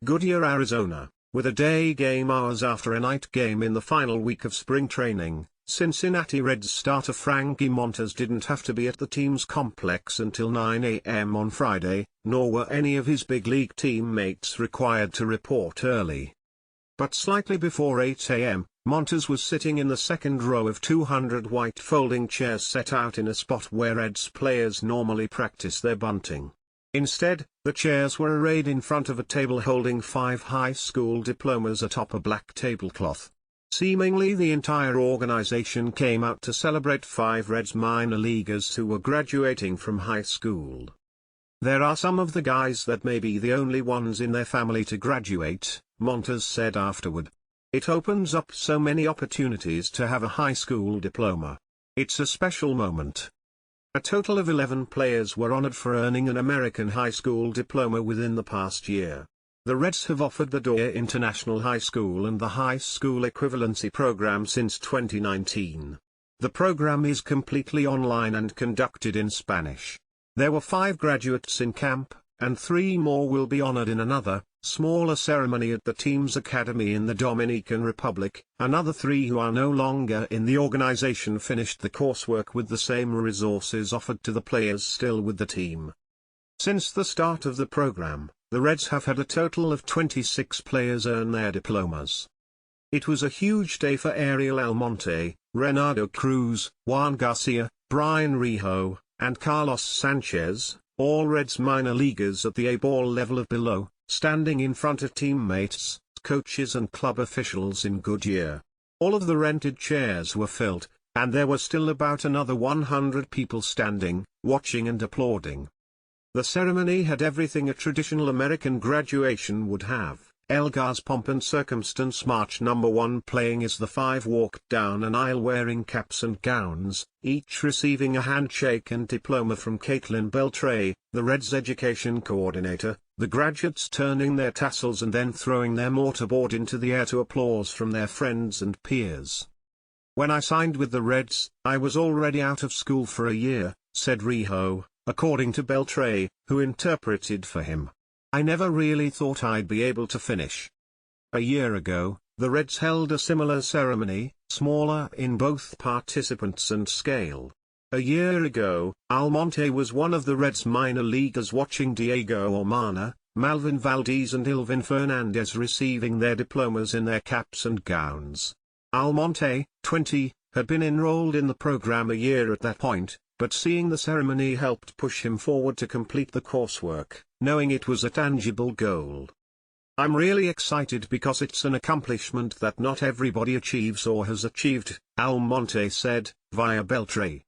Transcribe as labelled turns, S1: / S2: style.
S1: Goodyear, Arizona. With a day game hours after a night game in the final week of spring training, Cincinnati Reds starter Frankie Montas didn't have to be at the team's complex until 9 a.m. on Friday, nor were any of his big league teammates required to report early. But slightly before 8 a.m., Montas was sitting in the second row of 200 white folding chairs set out in a spot where Reds players normally practice their bunting. Instead, the chairs were arrayed in front of a table holding 5 high school diplomas atop a black tablecloth. Seemingly the entire organization came out to celebrate 5 Reds minor leaguers who were graduating from high school. "There are some of the guys that may be the only ones in their family to graduate," Montas said afterward. "It opens up so many opportunities to have a high school diploma. It's a special moment." A total of 11 players were honored for earning an American high school diploma within the past year. The Reds have offered the Goodyear International High School and the High School Equivalency Program since 2019. The program is completely online and conducted in Spanish. There were 5 graduates in camp, and 3 more will be honored in another, smaller ceremony at the team's academy in the Dominican Republic. Another 3 who are no longer in the organization finished the coursework with the same resources offered to the players still with the team. Since the start of the program, the Reds have had a total of 26 players earn their diplomas. It was a huge day for Ariel Almonte, Renato Cruz, Juan Garcia, Brian Rejo, and Carlos Sanchez, all Reds minor leaguers at the A-ball level of below, standing in front of teammates, coaches and club officials in Goodyear. All of the rented chairs were filled, and there were still about another 100 people standing, watching and applauding. The ceremony had everything a traditional American graduation would have. Elgar's pomp and circumstance. March number 1 playing as the 5 walked down an aisle wearing caps and gowns, each receiving a handshake and diploma from Caitlin Beltray, the Reds education coordinator, the graduates turning their tassels and then throwing their mortarboard into the air to applause from their friends and peers. "When I signed with the Reds, I was already out of school for a year," said Rejo, according to Beltray, who interpreted for him. "I never really thought I'd be able to finish." A year ago, the Reds held a similar ceremony, smaller in both participants and scale. A year ago, Almonte was one of the Reds minor leaguers watching Diego Ormana, Malvin Valdez and Ilvin Fernandez receiving their diplomas in their caps and gowns. Almonte, 20, had been enrolled in the program a year at that point, but seeing the ceremony helped push him forward to complete the coursework, knowing it was a tangible goal. "I'm really excited because it's an accomplishment that not everybody achieves or has achieved," Almonte said, via Beltray.